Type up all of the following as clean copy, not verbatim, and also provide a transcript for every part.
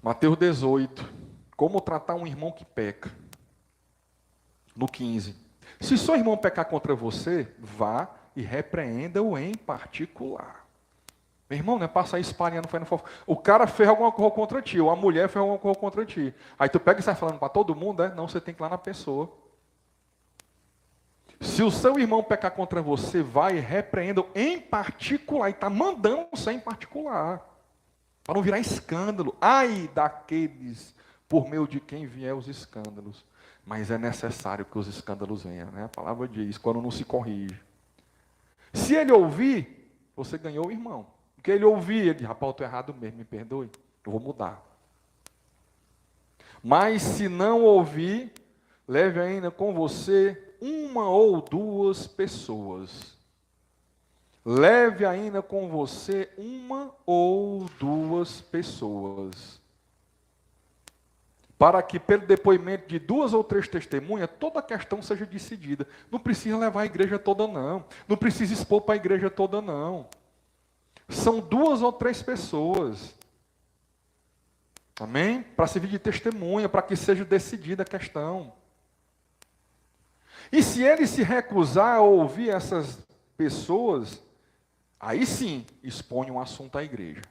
Mateus 18. Como tratar um irmão que peca? No 15. Se seu irmão pecar contra você, vá e repreenda-o em particular. Meu irmão, não é passar espalhando, fazendo fofoca. O cara fez alguma coisa contra ti, ou a mulher fez alguma coisa contra ti. Aí tu pega e sai falando para todo mundo, né? Não, você tem que ir lá na pessoa. Se o seu irmão pecar contra você, vai e repreenda-o em particular. E está mandando você em particular. Para não virar escândalo. Ai daqueles por meio de quem vier os escândalos. Mas é necessário que os escândalos venham, né? A palavra diz, quando não se corrige. Se ele ouvir, você ganhou o irmão. Porque ele ouvir, ele diz, rapaz, eu estou errado mesmo, me perdoe, eu vou mudar. Mas se não ouvir, leve ainda com você uma ou duas pessoas. Leve ainda com você uma ou duas pessoas. Para que, pelo depoimento de 2 ou 3 testemunhas, toda a questão seja decidida. Não precisa levar a igreja toda, não. Não precisa expor para a igreja toda, não. São 2 ou 3 pessoas. Amém? Para servir de testemunha, para que seja decidida a questão. E se ele se recusar a ouvir essas pessoas, aí sim, expõe um assunto à igreja.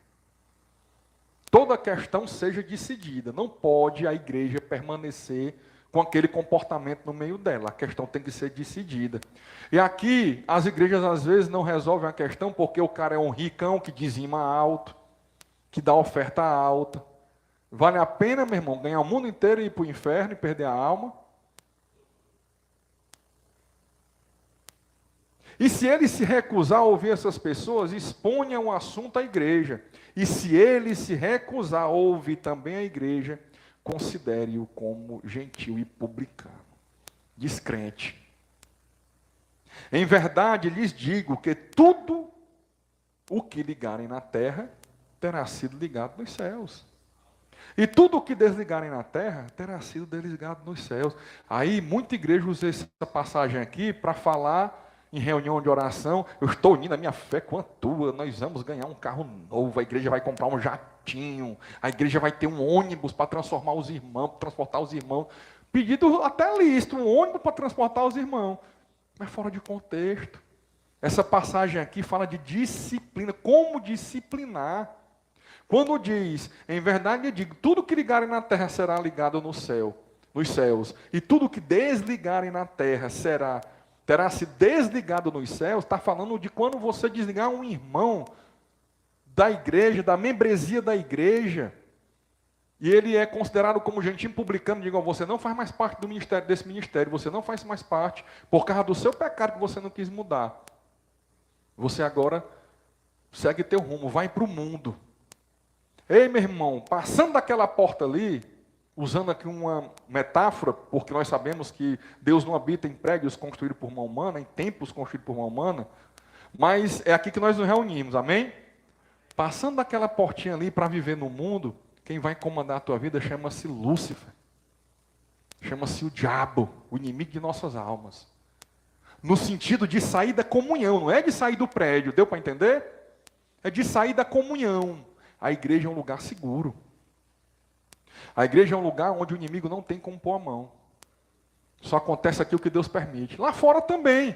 Toda a questão seja decidida. Não pode a igreja permanecer com aquele comportamento no meio dela. A questão tem que ser decidida. E aqui, as igrejas às vezes não resolvem a questão porque o cara é um ricão que dizima alto, que dá oferta alta. Vale a pena, meu irmão, ganhar o mundo inteiro e ir para o inferno e perder a alma? E se ele se recusar a ouvir essas pessoas, exponha o assunto à igreja. E se ele se recusar a ouvir também a igreja, considere-o como gentil e publicano, descrente. Em verdade, lhes digo que tudo o que ligarem na terra terá sido ligado nos céus. E tudo o que desligarem na terra terá sido desligado nos céus. Aí, muita igreja usa essa passagem aqui para falar em reunião de oração, eu estou unindo a minha fé com a tua, nós vamos ganhar um carro novo, a igreja vai comprar um jatinho, a igreja vai ter um ônibus para transformar os irmãos, para transportar os irmãos. Pedido até lícito, um ônibus para transportar os irmãos. Mas fora de contexto. Essa passagem aqui fala de disciplina, como disciplinar. Quando diz, em verdade eu digo, tudo que ligarem na terra será ligado no céu, nos céus, e tudo que desligarem na terra terá se desligado nos céus, está falando de quando você desligar um irmão da igreja, da membresia da igreja, e ele é considerado como gentil publicano, digo, você não faz mais parte do ministério, desse ministério, você não faz mais parte, por causa do seu pecado que você não quis mudar. Você agora segue teu rumo, vai para o mundo. Ei, meu irmão, passando daquela porta ali, usando aqui uma metáfora, porque nós sabemos que Deus não habita em prédios construídos por mão humana, em templos construídos por mão humana, mas é aqui que nós nos reunimos, amém? Passando daquela portinha ali para viver no mundo, quem vai comandar a tua vida chama-se Lúcifer. Chama-se o diabo, o inimigo de nossas almas. No sentido de sair da comunhão, não é de sair do prédio, deu para entender? É de sair da comunhão. A igreja é um lugar seguro. A igreja é um lugar onde o inimigo não tem como pôr a mão. Só acontece aqui o que Deus permite. Lá fora também.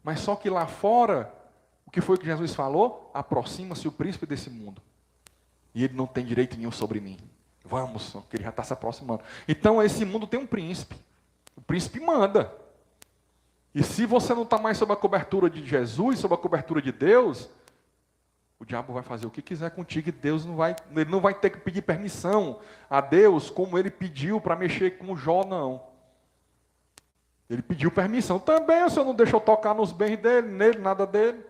Mas só que lá fora, o que foi que Jesus falou? Aproxima-se o príncipe desse mundo. E ele não tem direito nenhum sobre mim. Vamos, que ele já está se aproximando. Então esse mundo tem um príncipe. O príncipe manda. E se você não está mais sob a cobertura de Jesus, sob a cobertura de Deus, o diabo vai fazer o que quiser contigo e ele não vai ter que pedir permissão a Deus como ele pediu para mexer com Jó, não. Ele pediu permissão. Também o Senhor não deixou tocar nos bens dele, nele, nada dele.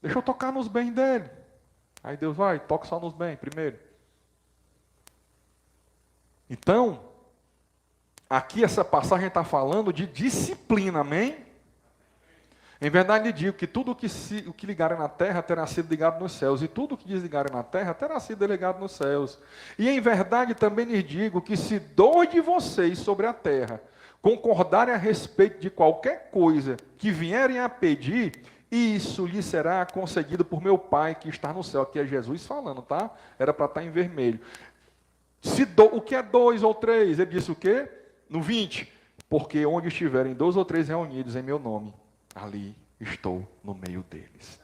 Deixa eu tocar nos bens dele. Aí Deus vai, toca só nos bens primeiro. Então, aqui essa passagem está falando de disciplina, amém? Em verdade lhe digo que tudo o que ligarem na terra terá sido ligado nos céus, e tudo o que desligarem na terra terá sido ligado nos céus. E em verdade também lhes digo que se 2 de vocês sobre a terra concordarem a respeito de qualquer coisa que vierem a pedir, isso lhe será concedido por meu Pai que está no céu. Aqui é Jesus falando, tá? Era para estar em vermelho. O que é 2 ou 3? Ele disse o quê? No 20. Porque onde estiverem 2 ou 3 reunidos em meu nome, ali estou no meio deles.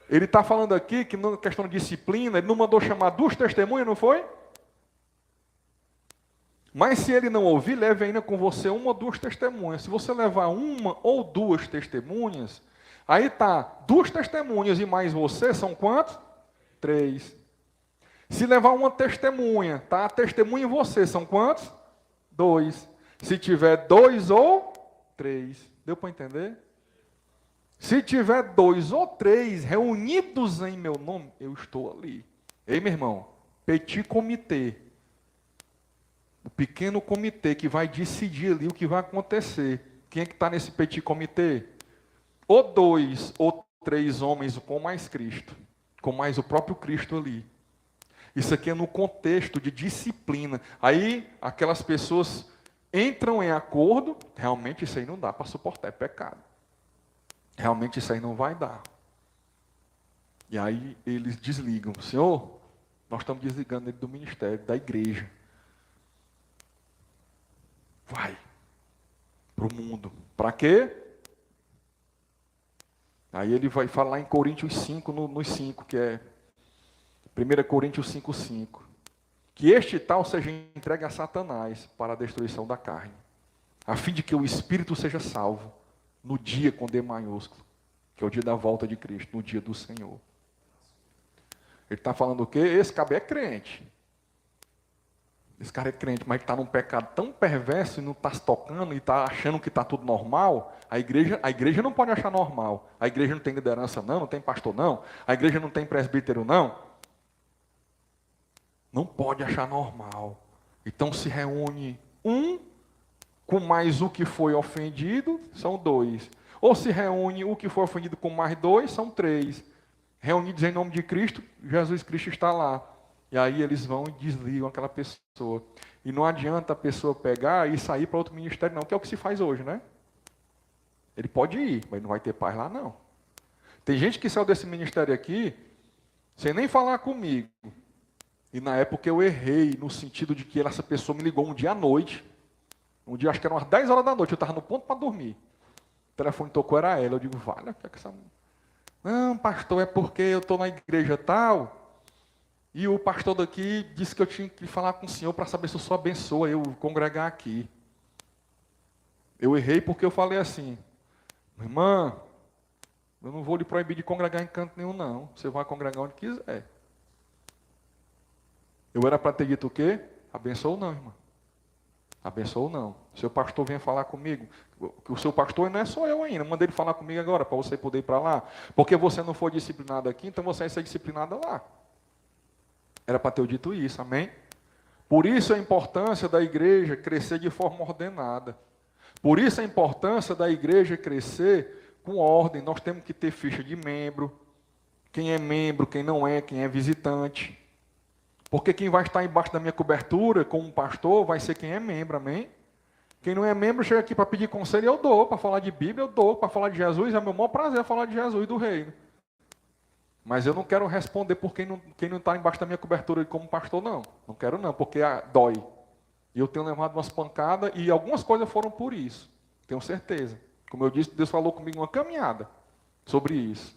Ele está falando aqui que na questão de disciplina, ele não mandou chamar 2 testemunhas, não foi? Mas se ele não ouvir, leve ainda com você 1 ou 2 testemunhas. Se você levar 1 ou 2 testemunhas, aí está 2 testemunhas e mais você, são quantos? 3. Se levar 1 testemunha, tá? A testemunha e você, são quantos? 2. Se tiver 2 ou 3. Deu para entender? Se tiver 2 ou 3 reunidos em meu nome, eu estou ali. Ei, meu irmão, petit comitê. O pequeno comitê que vai decidir ali o que vai acontecer. Quem é que está nesse petit comitê? Ou 2 ou 3 homens com mais Cristo. Com mais o próprio Cristo ali. Isso aqui é no contexto de disciplina. Aí, aquelas pessoas entram em acordo. Realmente isso aí não dá para suportar, é pecado. Realmente isso aí não vai dar. E aí eles desligam. Senhor, nós estamos desligando ele do ministério, da igreja. Vai para o mundo. Para quê? Aí ele vai falar em Coríntios 5, nos 5, que é 1 Coríntios 5:5. Que este tal seja entregue a Satanás para a destruição da carne, a fim de que o espírito seja salvo no dia com D maiúsculo, que é o dia da volta de Cristo, no dia do Senhor. Ele está falando o quê? Esse cabé é crente. Esse cara é crente, mas está num pecado tão perverso e não está se tocando e está achando que está tudo normal. A igreja não pode achar normal. A igreja não tem liderança não tem pastor não. A igreja não tem presbítero não. Não pode achar normal. Então se reúne com mais o que foi ofendido, são 2. Ou se reúne o que foi ofendido com mais 2, são 3. Reunidos em nome de Cristo, Jesus Cristo está lá. E aí eles vão e desligam aquela pessoa. E não adianta a pessoa pegar e sair para outro ministério, não, que é o que se faz hoje, né? Ele pode ir, mas não vai ter paz lá, não. Tem gente que saiu desse ministério aqui, sem nem falar comigo. E na época eu errei, no sentido de que essa pessoa me ligou um dia à noite. Um dia, acho que eram umas 10 horas da noite, eu estava no ponto para dormir. O telefone tocou, era ela. Eu digo, vale, o que é que essa... Não, pastor, é porque eu estou na igreja tal... E o pastor daqui disse que eu tinha que falar com o senhor para saber se o senhor abençoa eu congregar aqui. Eu errei porque eu falei assim, irmã, eu não vou lhe proibir de congregar em canto nenhum, não. Você vai congregar onde quiser. Eu era para ter dito o quê? Abençoa ou não, irmã? Abençoa ou não? Seu pastor vem falar comigo. O seu pastor não é só eu ainda. Manda ele falar comigo agora, para você poder ir para lá. Porque você não foi disciplinado aqui, então você vai ser disciplinado lá. Era para ter dito isso, amém? Por isso a importância da igreja crescer de forma ordenada. Por isso a importância da igreja crescer com ordem. Nós temos que ter ficha de membro. Quem é membro, quem não é, quem é visitante. Porque quem vai estar embaixo da minha cobertura, como pastor, vai ser quem é membro, amém? Quem não é membro chega aqui para pedir conselho, eu dou. Para falar de Bíblia, eu dou. Para falar de Jesus, é meu maior prazer falar de Jesus e do reino. Mas eu não quero responder por quem não está embaixo da minha cobertura como pastor, não. Não quero não, porque dói. E eu tenho levado umas pancadas e algumas coisas foram por isso. Tenho certeza. Como eu disse, Deus falou comigo uma caminhada sobre isso.